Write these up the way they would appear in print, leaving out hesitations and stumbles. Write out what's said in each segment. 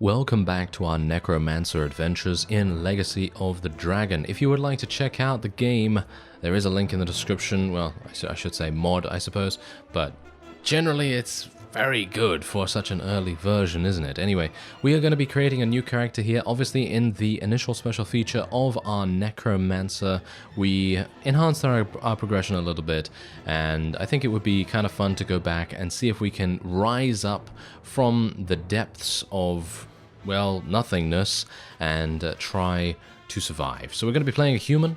Welcome back to our Necromancer adventures in Legacy of the Dragon. If you would like to check out the game, there is a link in the description. Well, I should say mod, I suppose, but generally it's very good for such an early version, isn't it? Anyway, we are going to be creating a new character here. Obviously, in the initial special feature of our Necromancer, we enhanced our progression a little bit, and I think it would be kind of fun to go back and see if we can rise up from the depths of, well, nothingness and try to survive. So we're going to be playing a human,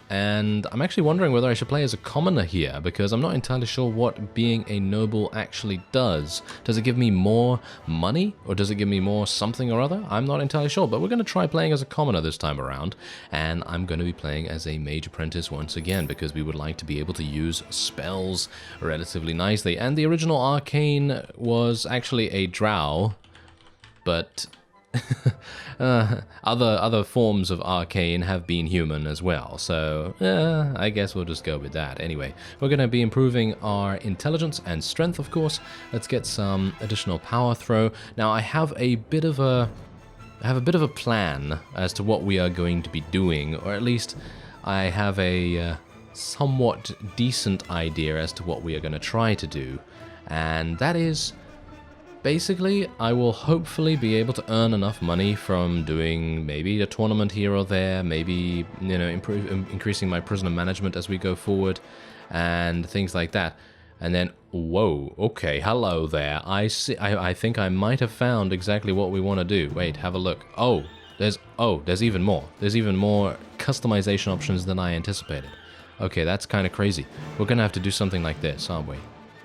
and I'm actually wondering whether I should play as a commoner here, because I'm not entirely sure what being a noble actually does. Does it give me more money, or does it give me more something or other? I'm not entirely sure, but we're going to try playing as a commoner this time around, and I'm going to be playing as a mage apprentice once again, because we would like to be able to use spells relatively nicely. And the original Arkane was actually a drow, but other forms of Arkane have been human as well, so I guess we'll just go with that. Anyway, we're going to be improving our intelligence and strength, of course. Let's get some additional power throw. Now, I have a bit of a plan as to what we are going to be doing, or at least I have a somewhat decent idea as to what we are going to try to do, and that is, basically, I will hopefully be able to earn enough money from doing maybe a tournament here or there, maybe, you know, increasing my prisoner management as we go forward, and things like that. And then, whoa, okay, hello there. I think I might have found exactly what we want to do. Wait, have a look. There's even more. There's even more customization options than I anticipated. Okay, that's kind of crazy. We're gonna have to do something like this, aren't we?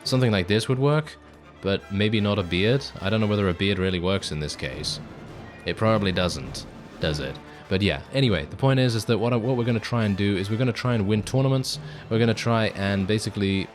Something like this would work. But maybe not a beard? I don't know whether a beard really works in this case. It probably doesn't, does it? But yeah, anyway, the point is that what we're going to try and do is we're going to try and win tournaments. We're going to try and basically,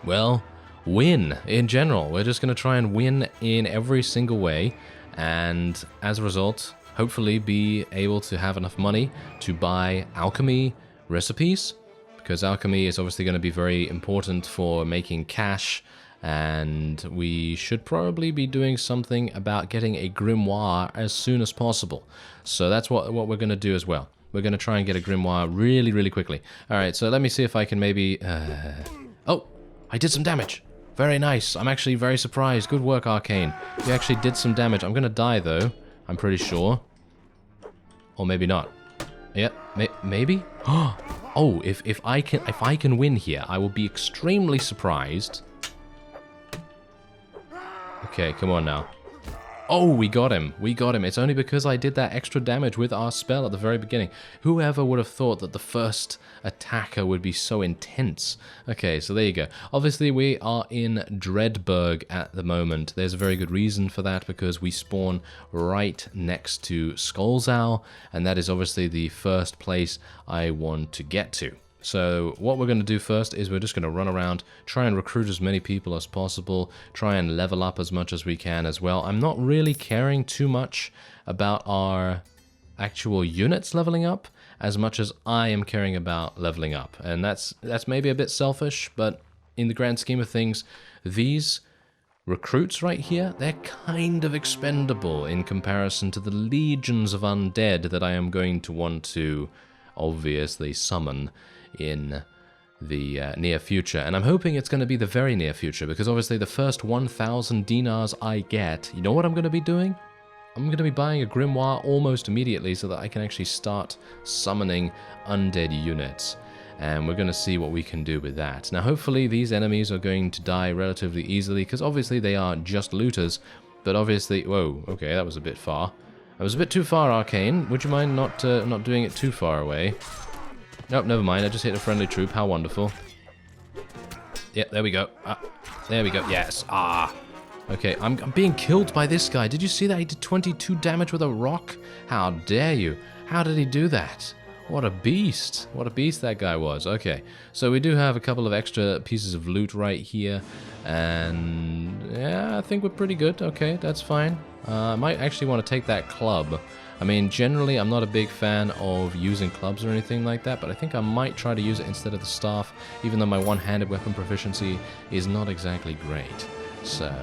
well, win in general. We're just going to try and win in every single way. And as a result, hopefully be able to have enough money to buy alchemy recipes. Because alchemy is obviously going to be very important for making cash. And we should probably be doing something about getting a grimoire as soon as possible. So that's what we're going to do as well. We're going to try and get a grimoire really, really quickly. Alright, so let me see if I can maybe... Oh, I did some damage. Very nice. I'm actually very surprised. Good work, Arkane. You actually did some damage. I'm going to die, though. I'm pretty sure. Or maybe not. Yeah, maybe? Oh, if I can win here, I will be extremely surprised. Okay, come on now. Oh, we got him. We got him. It's only because I did that extra damage with our spell at the very beginning. Whoever would have thought that the first attacker would be so intense? Okay, so there you go. Obviously, we are in Dreadburg at the moment. There's a very good reason for that, because we spawn right next to Skullzow, and that is obviously the first place I want to get to. So what we're going to do first is we're just going to run around, try and recruit as many people as possible, try and level up as much as we can as well. I'm not really caring too much about our actual units leveling up as much as I am caring about leveling up. And that's maybe a bit selfish, but in the grand scheme of things, these recruits right here, they're kind of expendable in comparison to the legions of undead that I am going to want to obviously summon in the near future. And I'm hoping it's going to be the very near future, because obviously the first 1,000 dinars I get, you know what I'm going to be doing? I'm going to be buying a grimoire almost immediately so that I can actually start summoning undead units. And we're going to see what we can do with that. Now, hopefully these enemies are going to die relatively easily, because obviously they are just looters, but obviously... Whoa, okay, that was a bit far. That was a bit too far, Arkane. Would you mind not doing it too far away? Nope, never mind. I just hit a friendly troop. How wonderful. Yeah, there we go. There we go. Yes. Okay, I'm being killed by this guy. Did you see that? He did 22 damage with a rock? How dare you? How did he do that? What a beast. What a beast that guy was. Okay, so we do have a couple of extra pieces of loot right here. And yeah, I think we're pretty good. Okay, that's fine. I might actually want to take that club. I mean, generally, I'm not a big fan of using clubs or anything like that, but I think I might try to use it instead of the staff, even though my one-handed weapon proficiency is not exactly great. So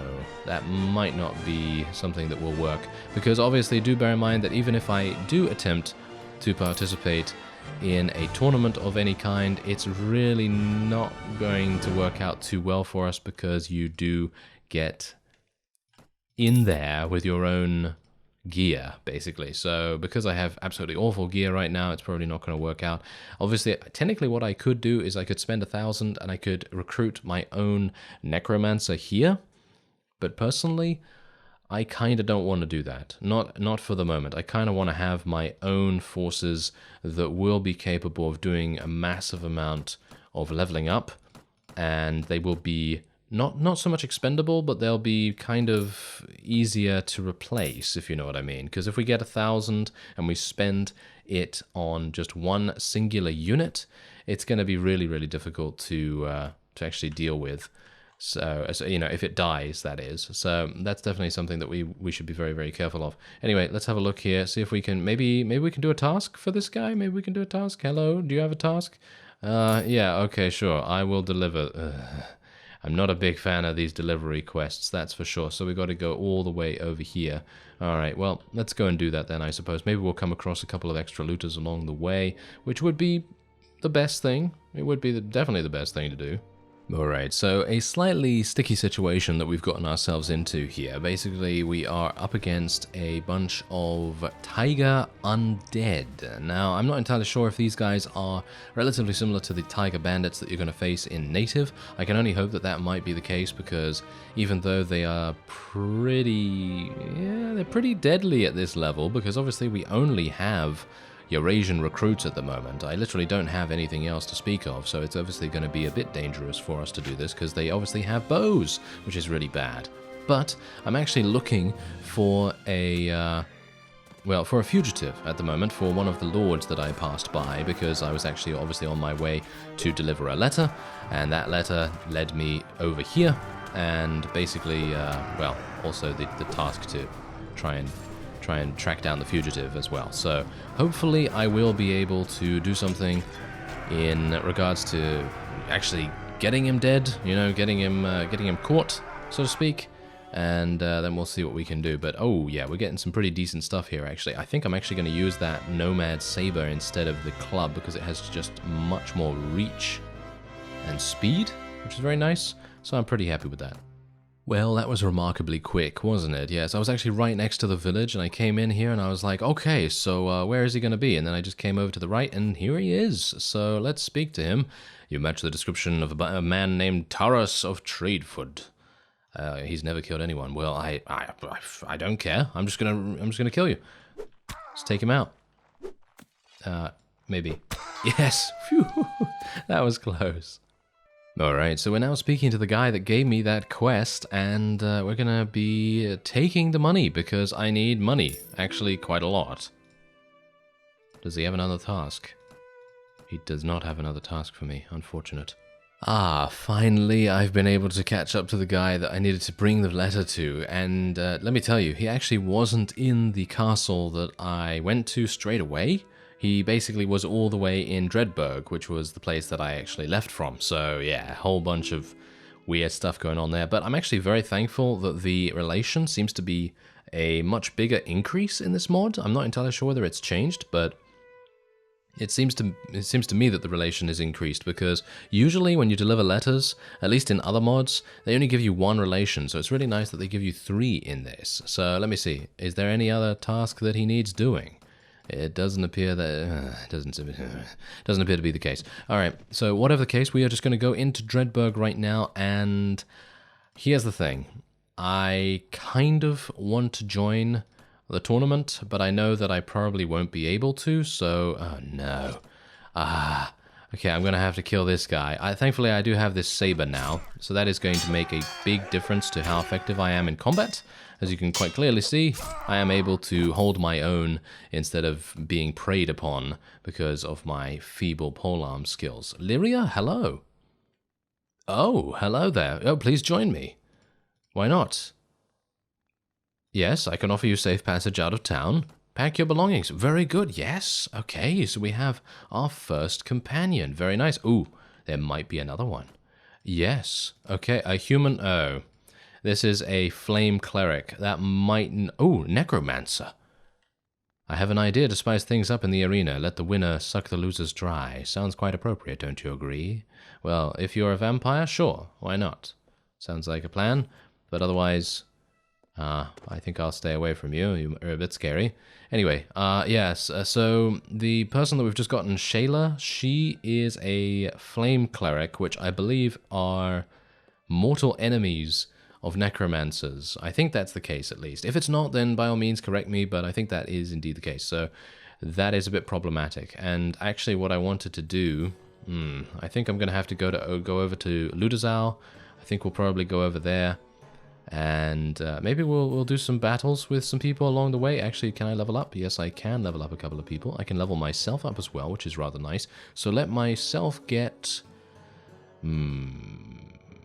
that might not be something that will work, because obviously do bear in mind that even if I do attempt to participate in a tournament of any kind, it's really not going to work out too well for us, because you do get in there with your own gear, basically. So because I have absolutely awful gear right now, it's probably not going to work out. Obviously, technically what I could do is I could spend 1,000 and I could recruit my own Necromancer here, but personally I kind of don't want to do that. Not for the moment. I kind of want to have my own forces that will be capable of doing a massive amount of leveling up, and they will be not so much expendable, but they'll be kind of easier to replace, if you know what I mean. Because if we get 1,000 and we spend it on just one singular unit, it's going to be really, really difficult to actually deal with. So, you know, if it dies, that is. So that's definitely something that we should be very, very careful of. Anyway, let's have a look here, see if we can, maybe we can do a task for this guy. Maybe we can do a task. Hello, do you have a task? Yeah, okay, sure. I will deliver. I'm not a big fan of these delivery quests, that's for sure. So we've got to go all the way over here. All right, well, let's go and do that then, I suppose. Maybe we'll come across a couple of extra looters along the way, which would be the best thing. It would be definitely the best thing to do. Alright, so a slightly sticky situation that we've gotten ourselves into here. Basically, we are up against a bunch of Tiger Undead. Now, I'm not entirely sure if these guys are relatively similar to the Tiger Bandits that you're going to face in Native. I can only hope that that might be the case, because even though they are pretty... yeah, they're pretty deadly at this level, because obviously we only have Eurasian recruits at the moment. I literally don't have anything else to speak of, so it's obviously going to be a bit dangerous for us to do this, because they obviously have bows, which is really bad. But I'm actually looking for a, for a fugitive at the moment, for one of the lords that I passed by, because I was actually obviously on my way to deliver a letter, and that letter led me over here, and basically, also the task to try and track down the fugitive as well. So hopefully I will be able to do something in regards to actually getting him dead, you know, getting him caught, so to speak, and then we'll see what we can do. But oh yeah, we're getting some pretty decent stuff here actually. I think I'm actually going to use that Nomad Saber instead of the club, because it has just much more reach and speed, which is very nice, so I'm pretty happy with that. Well, that was remarkably quick, wasn't it? Yes, I was actually right next to the village, and I came in here, and I was like, okay, so where is he going to be? And then I just came over to the right, and here he is. So let's speak to him. You match the description of a man named Taras of Tradefoot. He's never killed anyone. Well, I don't care. I'm just gonna kill you. Let's take him out. Maybe. Yes. Phew. That was close. Alright, so we're now speaking to the guy that gave me that quest, and we're gonna be taking the money, because I need money. Actually, quite a lot. Does he have another task? He does not have another task for me, unfortunate. Ah, finally I've been able to catch up to the guy that I needed to bring the letter to, and let me tell you, he actually wasn't in the castle that I went to straight away. He basically was all the way in Dreadburg, which was the place that I actually left from. So yeah, a whole bunch of weird stuff going on there. But I'm actually very thankful that the relation seems to be a much bigger increase in this mod. I'm not entirely sure whether it's changed, but it seems to me that the relation is increased, because usually when you deliver letters, at least in other mods, they only give you one relation. So it's really nice that they give you 3 in this. So let me see. Is there any other task that he needs doing? It doesn't appear that doesn't appear to be the case. All right, so whatever the case, we are just going to go into Dreadburg right now, and here's the thing. I kind of want to join the tournament, but I know that I probably won't be able to, so... oh, no. Okay, I'm going to have to kill this guy. Thankfully, I do have this saber now, so that is going to make a big difference to how effective I am in combat. As you can quite clearly see, I am able to hold my own instead of being preyed upon because of my feeble polearm skills. Lyria, hello. Oh, hello there. Oh, please join me. Why not? Yes, I can offer you safe passage out of town. Pack your belongings. Very good, yes. Okay, so we have our first companion. Very nice. Ooh, there might be another one. Yes. Okay, a human... oh. This is a flame cleric. That might... Oh, Necromancer. I have an idea to spice things up in the arena. Let the winner suck the losers dry. Sounds quite appropriate, don't you agree? Well, if you're a vampire, sure. Why not? Sounds like a plan. But otherwise, I think I'll stay away from you. You're a bit scary. Anyway, yes. So the person that we've just gotten, Shayla, she is a flame cleric, which I believe are mortal enemies of necromancers. I think that's the case, at least. If it's not, then by all means correct me, but I think that is indeed the case. So that is a bit problematic. And actually what I wanted to do, I think I'm going to have to go over to Ludazal. I think we'll probably go over there. And maybe we'll do some battles with some people along the way. Actually, can I level up? Yes, I can level up a couple of people. I can level myself up as well, which is rather nice. So let myself get...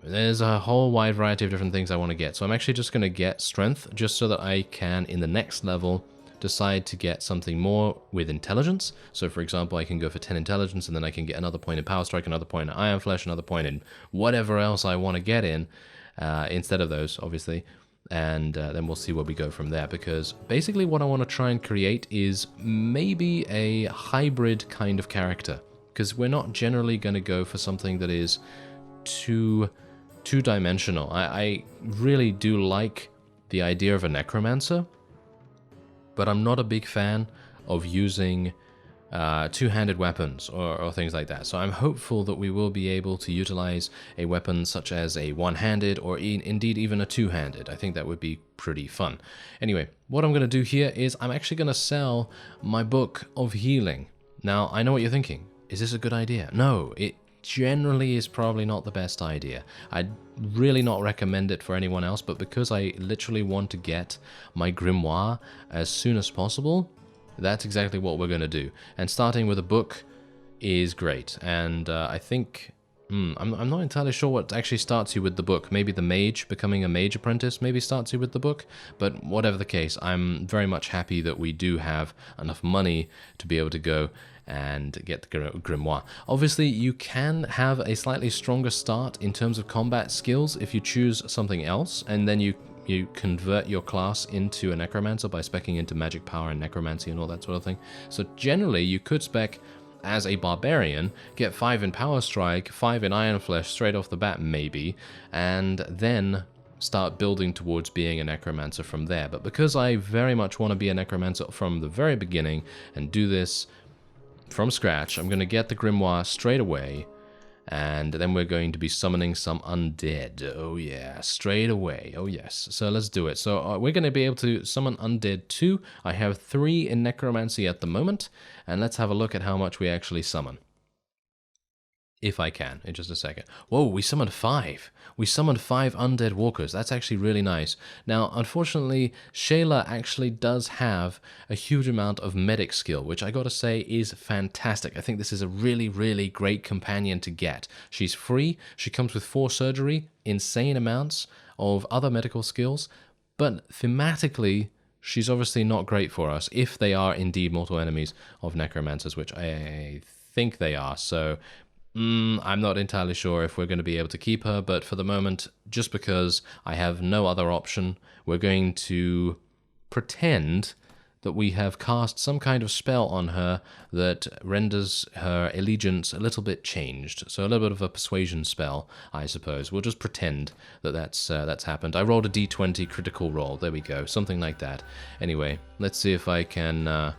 There's a whole wide variety of different things I want to get. So I'm actually just going to get strength, just so that I can, in the next level, decide to get something more with intelligence. So for example, I can go for 10 intelligence, and then I can get another point in power strike, another point in iron flesh, another point in whatever else I want to get in, instead of those, obviously. And then we'll see where we go from there, because basically what I want to try and create is maybe a hybrid kind of character, because we're not generally going to go for something that is two-dimensional. I really do like the idea of a necromancer, but I'm not a big fan of using two-handed weapons or things like that. So I'm hopeful that we will be able to utilize a weapon such as a one-handed or indeed even a two-handed. I think that would be pretty fun. Anyway, what I'm going to do here is I'm actually going to sell my book of healing. Now, I know what you're thinking. Is this a good idea? No, it generally is probably not the best idea. I'd really not recommend it for anyone else, but because I literally want to get my grimoire as soon as possible, that's exactly what we're going to do. And starting with a book is great. And I think... I'm not entirely sure what actually starts you with the book. Maybe the mage, becoming a mage apprentice, maybe starts you with the book. But whatever the case, I'm very much happy that we do have enough money to be able to go and get the grimoire. Obviously, you can have a slightly stronger start in terms of combat skills if you choose something else, and then you convert your class into a necromancer by speccing into magic power and necromancy and all that sort of thing. So generally, you could spec as a barbarian, get 5 in power strike, 5 in iron flesh straight off the bat maybe, and then start building towards being a necromancer from there. But because I very much want to be a necromancer from the very beginning and do this from scratch, I'm going to get the grimoire straight away, and then we're going to be summoning some undead. Oh yeah, straight away. Oh yes. So let's do it. So we're going to be able to summon undead too. I have 3 in necromancy at the moment, and let's have a look at how much we actually summon. If I can, in just a second. Whoa, we summoned 5. We summoned 5 undead walkers. That's actually really nice. Now, unfortunately, Shayla actually does have a huge amount of medic skill, which I gotta say is fantastic. I think this is a really, really great companion to get. She's free. She comes with 4 surgery, insane amounts of other medical skills, but thematically, she's obviously not great for us if they are indeed mortal enemies of necromancers, which I think they are. So I'm not entirely sure if we're going to be able to keep her, but for the moment, just because I have no other option, we're going to pretend that we have cast some kind of spell on her that renders her allegiance a little bit changed. So a little bit of a persuasion spell, I suppose. We'll just pretend that that's happened. I rolled a d20 critical roll. There we go. Something like that. Anyway, let's see if I can...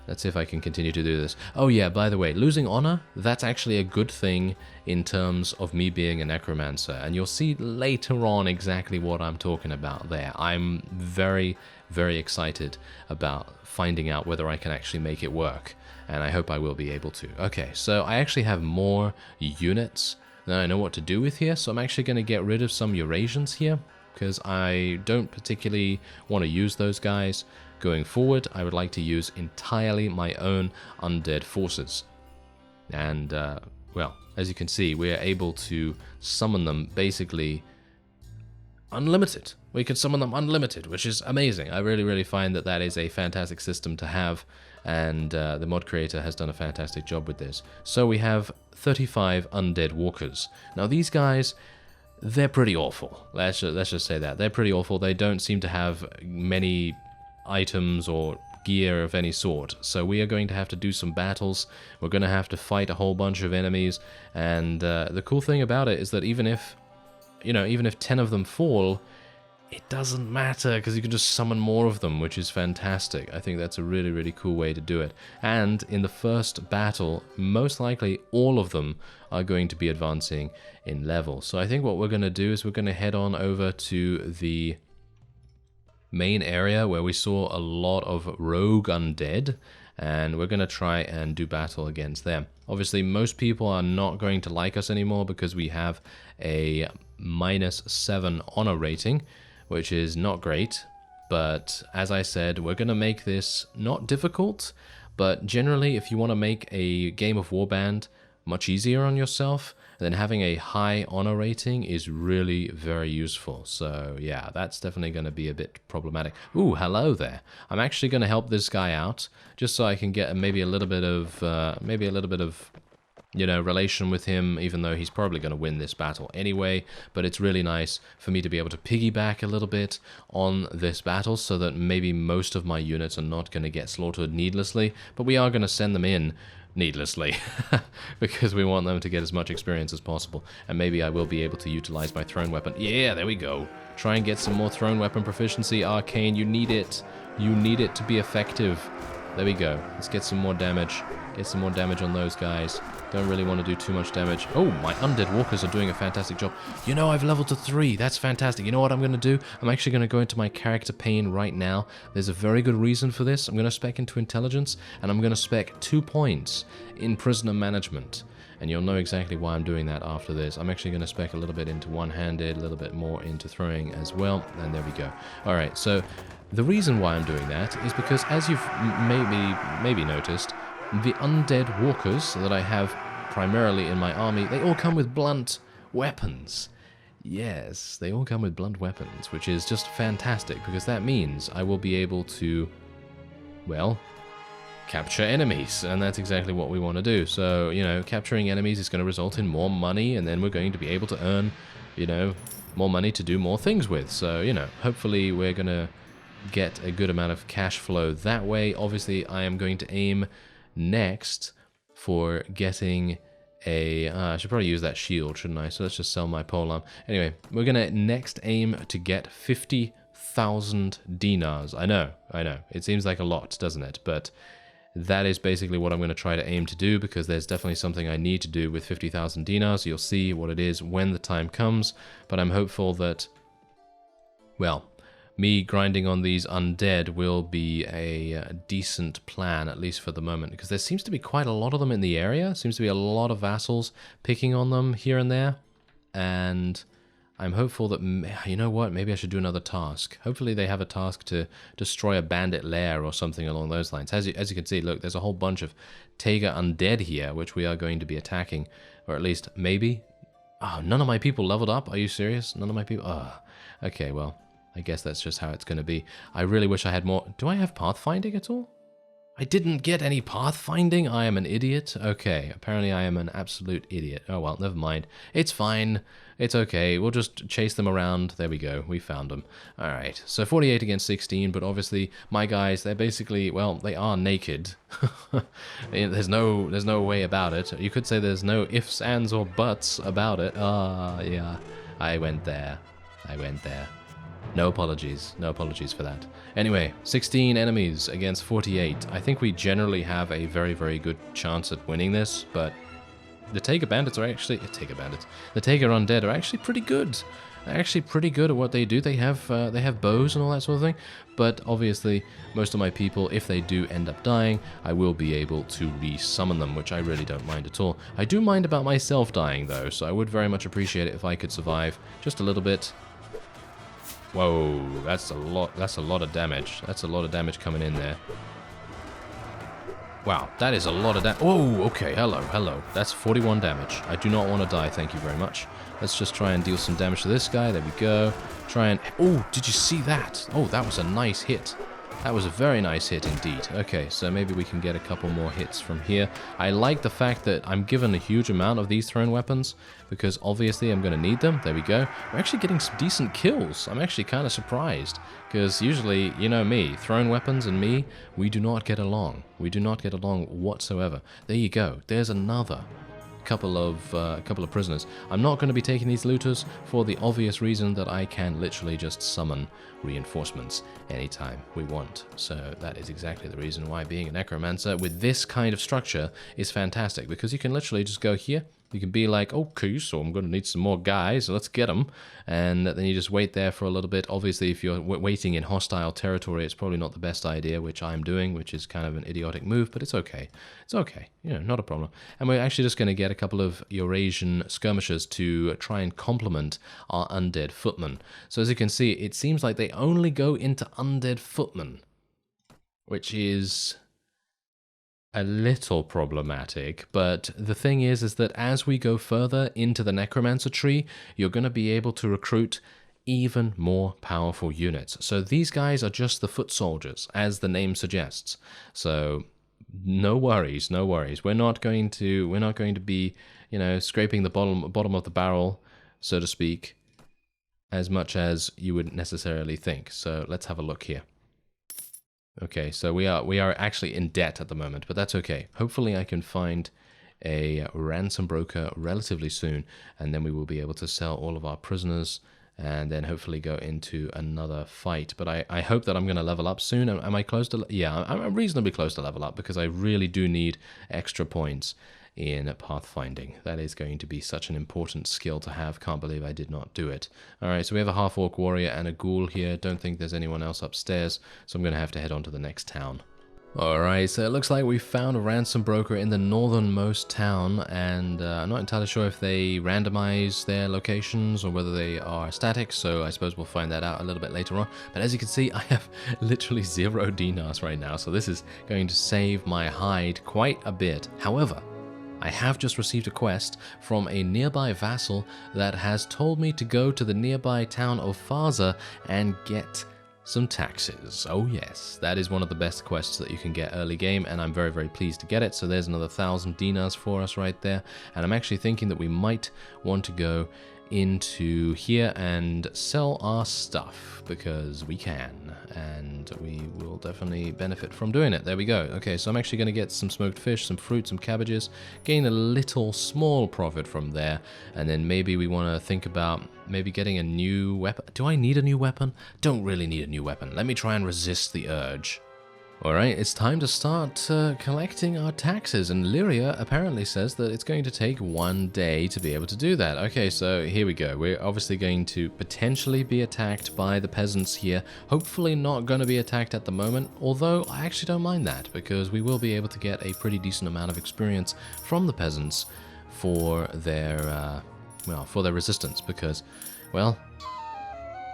Let's see if I can continue to do this. Oh yeah, by the way, losing honor, that's actually a good thing in terms of me being a necromancer. And you'll see later on exactly what I'm talking about there. I'm very, very excited about finding out whether I can actually make it work. And I hope I will be able to. Okay, so I actually have more units than I know what to do with here. So I'm actually going to get rid of some Eurasians here, because I don't particularly want to use those guys. Going forward, I would like to use entirely my own undead forces. And, well, as you can see, we're able to summon them basically unlimited. We can summon them unlimited, which is amazing. I really, really find that that is a fantastic system to have, and the mod creator has done a fantastic job with this. So we have 35 undead walkers. Now these guys, they're pretty awful. Let's just say that. They're pretty awful. They don't seem to have many items or gear of any sort. So we are going to have to do some battles. We're going to have to fight a whole bunch of enemies. And the cool thing about it is that even if 10 of them fall, it doesn't matter because you can just summon more of them, which is fantastic. I think that's a really, really cool way to do it. And in the first battle, most likely all of them are going to be advancing in level. So I think what we're going to do is we're going to head on over to the main area where we saw a lot of rogue undead, and we're going to try and do battle against them. Obviously, most people are not going to like us anymore because we have a -7 honor rating, which is not great, but as I said, we're going to make this not difficult, but generally if you want to make a game of Warband much easier on yourself, then having a high honor rating is really very useful. So yeah, that's definitely going to be a bit problematic. Ooh, hello there. I'm actually going to help this guy out, just so I can get maybe a little bit of relation with him, even though he's probably going to win this battle anyway. But it's really nice for me to be able to piggyback a little bit on this battle so that maybe most of my units are not going to get slaughtered needlessly, but we are going to send them in needlessly because we want them to get as much experience as possible. And maybe I will be able to utilize my thrown weapon. Yeah, there we go. Try and get some more thrown weapon proficiency. Arkane, you need it. You need it to be effective. There we go. Let's get some more damage. Get some more damage on those guys. Don't really want to do too much damage. Oh, my undead walkers are doing a fantastic job. You know, I've leveled to 3. That's fantastic. You know what I'm going to do? I'm actually going to go into my character pane right now. There's a very good reason for this. I'm going to spec into intelligence, and I'm going to spec 2 points in prisoner management. And you'll know exactly why I'm doing that after this. I'm actually going to spec a little bit into one-handed, a little bit more into throwing as well. And there we go. All right, so the reason why I'm doing that is because, as you've maybe noticed, the undead walkers that I have primarily in my army, they all come with blunt weapons. Yes, they all come with blunt weapons, which is just fantastic, because that means I will be able to, well, capture enemies, and that's exactly what we want to do. So, capturing enemies is going to result in more money, and then we're going to be able to earn, more money to do more things with. So, hopefully we're going to get a good amount of cash flow that way. Obviously, I am going to aim next for getting a... I should probably use that shield, shouldn't I? So let's just sell my polearm. Anyway, we're going to next aim to get 50,000 dinars. I know. It seems like a lot, doesn't it? But that is basically what I'm going to try to aim to do, because there's definitely something I need to do with 50,000 dinars. You'll see what it is when the time comes, but I'm hopeful that, well, me grinding on these undead will be a decent plan, at least for the moment, because there seems to be quite a lot of them in the area. Seems to be a lot of vassals picking on them here and there, and I'm hopeful that, you know what, maybe I should do another task. Hopefully they have a task to destroy a bandit lair or something along those lines. As you can see, look, there's a whole bunch of Taiga undead here, which we are going to be attacking, or at least maybe. Oh, none of my people leveled up? Are you serious? None of my people? Oh, okay, well, I guess that's just how it's going to be. I really wish I had more. Do I have pathfinding at all? I didn't get any pathfinding. I am an idiot. Okay, apparently I am an absolute idiot. Oh well, never mind. It's fine. It's okay. We'll just chase them around. There we go. We found them. All right. So 48 against 16, but obviously my guys, they're basically, well, they are naked. There's no way about it. You could say there's no ifs, ands, or buts about it. Yeah. I went there. No apologies for that. Anyway, 16 enemies against 48. I think we generally have a very, very good chance at winning this, but the Taiga bandits are actually... The Taiga undead are actually pretty good. They're actually pretty good at what they do. They have bows and all that sort of thing, but obviously most of my people, if they do end up dying, I will be able to re-summon them, which I really don't mind at all. I do mind about myself dying though, so I would very much appreciate it if I could survive just a little bit. Whoa, that's a lot of damage. That's a lot of damage coming in there. Wow, that is a lot of damage. Whoa, okay, hello. That's 41 damage. I do not want to die, thank you very much. Let's just try and deal some damage to this guy. There we go. Try and... Oh, did you see that? Oh, that was a nice hit. That was a very nice hit indeed. Okay, so maybe we can get a couple more hits from here. I like the fact that I'm given a huge amount of these thrown weapons, because obviously I'm going to need them. There we go. We're actually getting some decent kills. I'm actually kind of surprised, because usually, you know me, thrown weapons and me, we do not get along. We do not get along whatsoever. There you go. There's another couple of prisoners. I'm not going to be taking these looters for the obvious reason that I can literally just summon reinforcements anytime we want. So that is exactly the reason why being a necromancer with this kind of structure is fantastic, because you can literally just go here. You can be like, okay, so I'm going to need some more guys, so let's get them. And then you just wait there for a little bit. Obviously, if you're waiting in hostile territory, it's probably not the best idea, which I'm doing, which is kind of an idiotic move, but it's okay. It's okay, you know, not a problem. And we're actually just going to get a couple of Eurasian skirmishers to try and complement our undead footmen. So as you can see, it seems like they only go into undead footmen, which is a little problematic, but the thing is that as we go further into the necromancer tree, you're going to be able to recruit even more powerful units. So these guys are just the foot soldiers, as the name suggests. So no worries, no worries. We're not going to be, you know, scraping the bottom of the barrel, so to speak, as much as you would necessarily think. So let's have a look here. Okay, so we are actually in debt at the moment, but that's okay. Hopefully I can find a ransom broker relatively soon, and then we will be able to sell all of our prisoners and then hopefully go into another fight. But I hope that I'm going to level up soon. Am I close to... Yeah, I'm reasonably close to level up, because I really do need extra points in pathfinding. That is going to be such an important skill to have. Can't believe I did not do it. Alright, so we have a half-orc warrior and a ghoul here. Don't think there's anyone else upstairs, so I'm going to have to head on to the next town. Alright, so it looks like we found a ransom broker in the northernmost town, and I'm not entirely sure if they randomize their locations or whether they are static, so I suppose we'll find that out a little bit later on. But as you can see, I have literally 0 dinars right now, so this is going to save my hide quite a bit. However, I have just received a quest from a nearby vassal that has told me to go to the nearby town of Fyhrr and get some taxes. Oh yes, that is one of the best quests that you can get early game, and I'm very, very pleased to get it. So there's another 1,000 dinars for us right there, and I'm actually thinking that we might want to go into here and sell our stuff, because we can, and we will definitely benefit from doing it. There we go. Okay, so I'm actually going to get some smoked fish, some fruit, some cabbages, gain a little small profit from there, and then maybe we want to think about maybe getting a new weapon. Do I need a new weapon? Don't really need a new weapon. Let me try and resist the urge. Alright, it's time to start collecting our taxes, and Lyria apparently says that it's going to take 1 day to be able to do that. Okay, so here we go. We're obviously going to potentially be attacked by the peasants here. Hopefully not going to be attacked at the moment, although I actually don't mind that, because we will be able to get a pretty decent amount of experience from the peasants for their, for their resistance, because, well,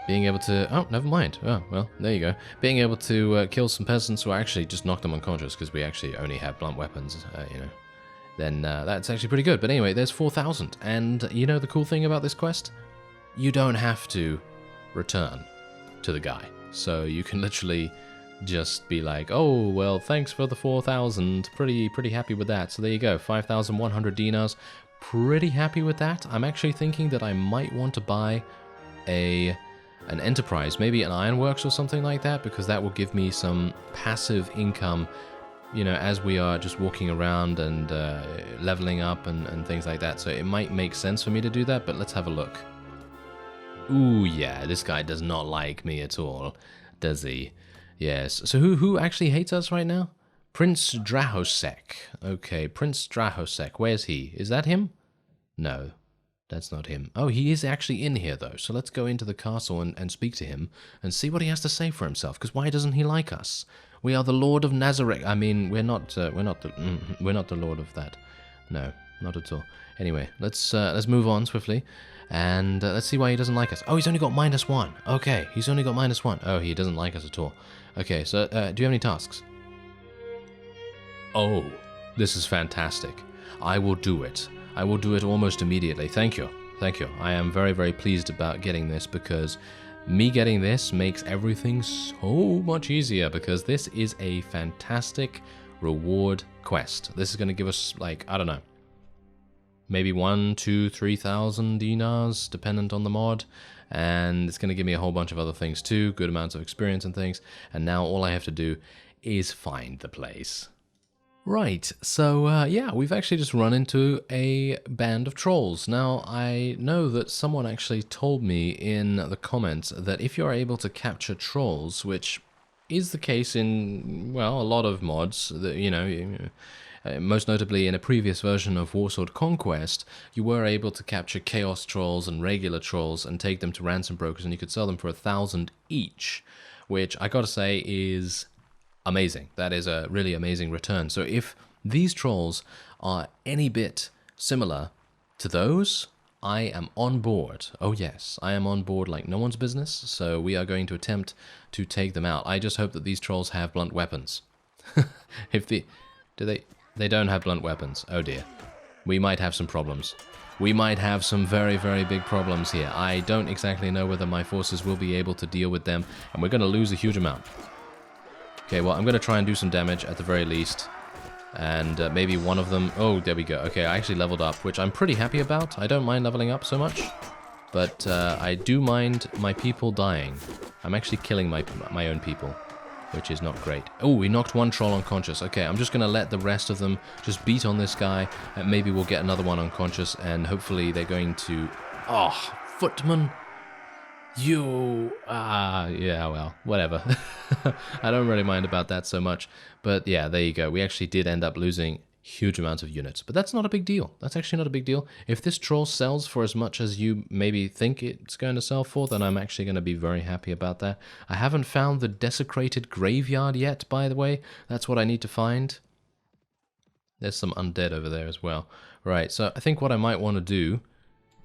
being able to... Oh, never mind. Oh, well, there you go. Being able to kill some peasants, or actually just knock them unconscious, because we actually only have blunt weapons, you know, then that's actually pretty good. But anyway, there's 4,000. And you know the cool thing about this quest? You don't have to return to the guy. So you can literally just be like, oh, well, thanks for the 4,000. Pretty happy with that. So there you go, 5,100 dinars. Pretty happy with that. I'm actually thinking that I might want to buy an enterprise, maybe an ironworks or something like that, because that will give me some passive income, you know, as we are just walking around and leveling up and things like that. So it might make sense for me to do that, but let's have a look. Ooh, yeah, this guy does not like me at all, does he? Yes. So who actually hates us right now? Prince Drahosek. Okay, Prince Drahosek. Where's he? Is that him? No. That's not him. Oh, he is actually in here, though. So let's go into the castle and speak to him and see what he has to say for himself. Because why doesn't he like us? We are the Lord of Nazareth. I mean, we're not the Lord of that. No, not at all. Anyway, let's move on swiftly, and let's see why he doesn't like us. Oh, he's only got -1. Okay, he's only got -1. Oh, he doesn't like us at all. Okay, so do you have any tasks? Oh, this is fantastic. I will do it. I will do it almost immediately. Thank you. Thank you. I am very, very pleased about getting this, because me getting this makes everything so much easier because this is a fantastic reward quest. This is going to give us, like, I don't know, maybe 1, 2, 3,000 dinars, dependent on the mod. And it's going to give me a whole bunch of other things too, good amounts of experience and things. And now all I have to do is find the place. Right, so yeah, we've actually just run into a band of trolls. Now, I know that someone actually told me in the comments that if you're able to capture trolls, which is the case in, well, a lot of mods, that, you know, most notably in a previous version of Warsword Conquest, you were able to capture Chaos Trolls and regular trolls and take them to ransom brokers, and you could sell them for 1,000 each, which I gotta say is amazing. That is a really amazing return. So if these trolls are any bit similar to those, I am on board. Oh yes, I am on board like no one's business, so we are going to attempt to take them out. I just hope that these trolls have blunt weapons. If they don't have blunt weapons. Oh dear. We might have some problems. We might have some very, very big problems here. I don't exactly know whether my forces will be able to deal with them, and we're going to lose a huge amount. Okay, well, I'm going to try and do some damage at the very least. And maybe one of them... Oh, there we go. Okay, I actually leveled up, which I'm pretty happy about. I don't mind leveling up so much. But I do mind my people dying. I'm actually killing my own people, which is not great. Oh, we knocked one troll unconscious. Okay, I'm just going to let the rest of them just beat on this guy. And maybe we'll get another one unconscious. And hopefully they're going to... Oh, footman... yeah, well, whatever. I don't really mind about that so much. But yeah, there you go. We actually did end up losing huge amounts of units. But that's not a big deal. That's actually not a big deal. If this troll sells for as much as you maybe think it's going to sell for, then I'm actually going to be very happy about that. I haven't found the desecrated graveyard yet, by the way. That's what I need to find. There's some undead over there as well. Right, so I think what I might want to do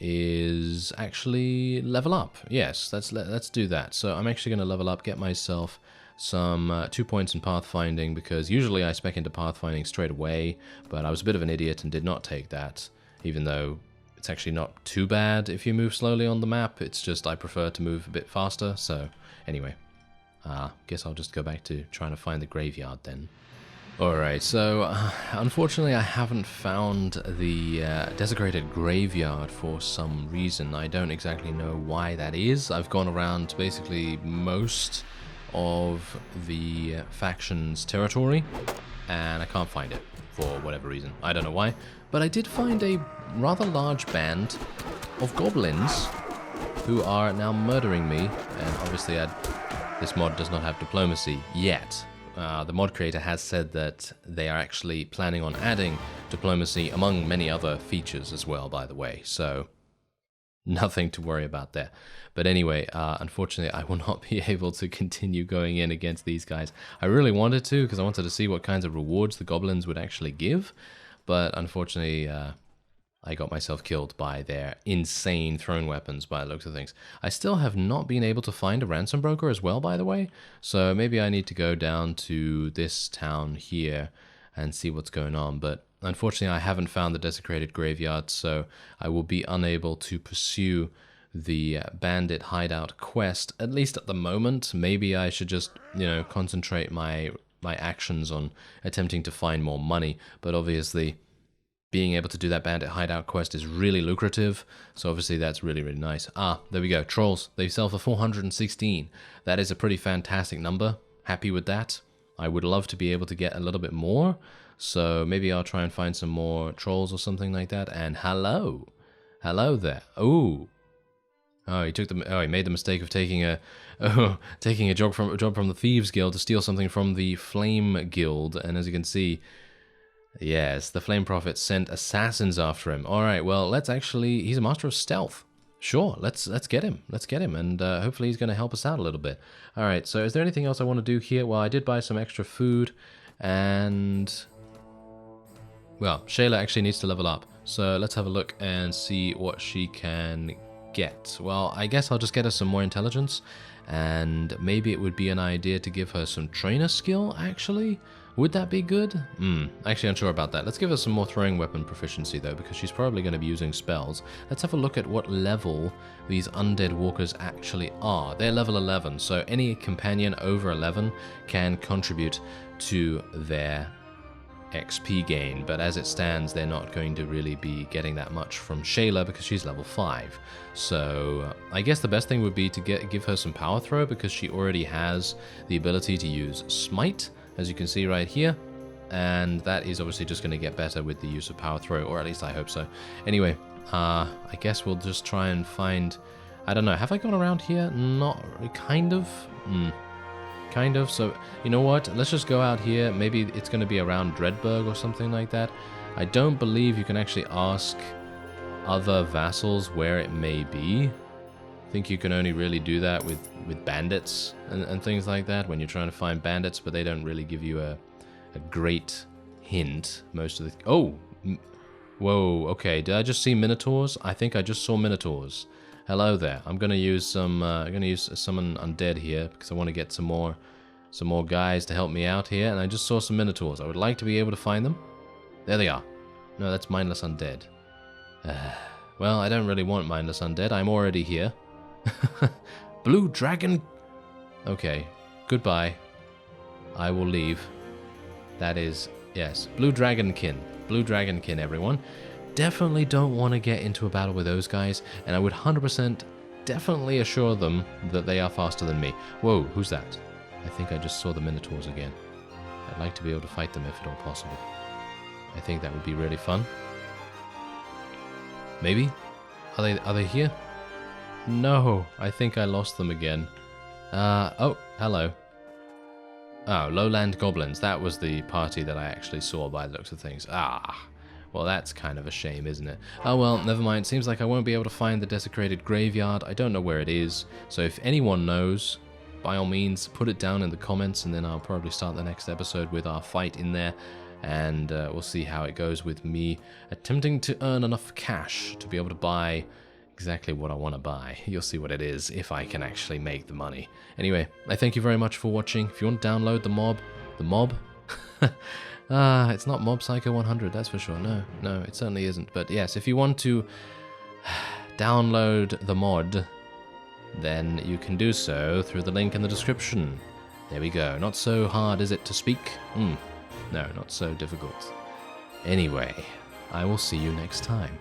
is actually level up. Yes, let's do that. So I'm actually going to level up, get myself some 2 points in pathfinding, because usually I spec into pathfinding straight away, but I was a bit of an idiot and did not take that, even though it's actually not too bad if you move slowly on the map. It's just I prefer to move a bit faster. So anyway, guess I'll just go back to trying to find the graveyard then. Alright, so unfortunately I haven't found the desecrated graveyard for some reason. I don't exactly know why that is. I've gone around basically most of the faction's territory, and I can't find it for whatever reason. I don't know why, but I did find a rather large band of goblins who are now murdering me, and obviously this mod does not have diplomacy yet. The mod creator has said that they are actually planning on adding diplomacy among many other features as well, by the way, so nothing to worry about there. But anyway, unfortunately, I will not be able to continue going in against these guys. I really wanted to, because I wanted to see what kinds of rewards the goblins would actually give, but unfortunately, I got myself killed by their insane thrown weapons by the looks of things. I still have not been able to find a ransom broker as well, by the way, so maybe I need to go down to this town here and see what's going on, but unfortunately I haven't found the desecrated graveyard, so I will be unable to pursue the bandit hideout quest, at least at the moment. Maybe I should just, you know, concentrate my actions on attempting to find more money, but obviously being able to do that bandit hideout quest is really lucrative, so obviously that's really, really nice. There we go, trolls. They sell for 416. That is a pretty fantastic number. Happy with that. I would love to be able to get a little bit more, so maybe I'll try and find some more trolls or something like that. And hello there. Ooh. Oh, he made the mistake of taking a job from the Thieves Guild to steal something from the Flame Guild, and as you can see, yes, the Flame Prophet sent assassins after him. Alright, well, he's a master of stealth. Sure, let's get him. Let's get him, and hopefully he's going to help us out a little bit. Alright, so is there anything else I want to do here? Well, I did buy some extra food, and well, Shayla actually needs to level up. So let's have a look and see what she can get. Well, I guess I'll just get her some more intelligence, and maybe it would be an idea to give her some trainer skill, actually. Would that be good? Actually unsure about that. Let's give her some more throwing weapon proficiency though, because she's probably going to be using spells. Let's have a look at what level these undead walkers actually are. They're level 11, so any companion over 11 can contribute to their XP gain, but as it stands, they're not going to really be getting that much from Shayla because she's level 5. So I guess the best thing would be to give her some power throw, because she already has the ability to use Smite, as you can see right here, and that is obviously just going to get better with the use of power throw, or at least I hope so. Anyway, I guess we'll just try and find, I don't know, have I gone around here? Not, kind of? Kind of, so you know what, let's just go out here. Maybe it's going to be around Dreadburg or something like that. I don't believe you can actually ask other vassals where it may be. I think you can only really do that with bandits and things like that when you're trying to find bandits, but they don't really give you a great hint most of the... Oh! Whoa, okay, did I just see minotaurs? I think I just saw minotaurs. Hello there. I'm gonna use some. I'm gonna use summon undead here because I want to get some more guys to help me out here. And I just saw some minotaurs. I would like to be able to find them. There they are. No, that's mindless undead. Well, I don't really want mindless undead. I'm already here. Blue dragon. Okay. Goodbye. I will leave. That is, yes, blue dragonkin. Blue dragonkin, everyone. Definitely don't want to get into a battle with those guys, and I would 100% definitely assure them that they are faster than me. Whoa, who's that? I think I just saw the minotaurs again. I'd like to be able to fight them if at all possible. I think that would be really fun. Maybe? Are they here? No, I think I lost them again. Oh, hello. Oh, Lowland Goblins. That was the party that I actually saw by the looks of things. Ah. Well, that's kind of a shame, isn't it? Oh well, never mind. Seems like I won't be able to find the desecrated graveyard. I don't know where it is. So if anyone knows, by all means, put it down in the comments, and then I'll probably start the next episode with our fight in there. And we'll see how it goes with me attempting to earn enough cash to be able to buy exactly what I want to buy. You'll see what it is if I can actually make the money. Anyway, I thank you very much for watching. If you want to download the mob? It's not Mob Psycho 100, that's for sure. No, it certainly isn't. But yes, if you want to download the mod, then you can do so through the link in the description. There we go. Not so hard, is it, to speak? No, not so difficult. Anyway, I will see you next time.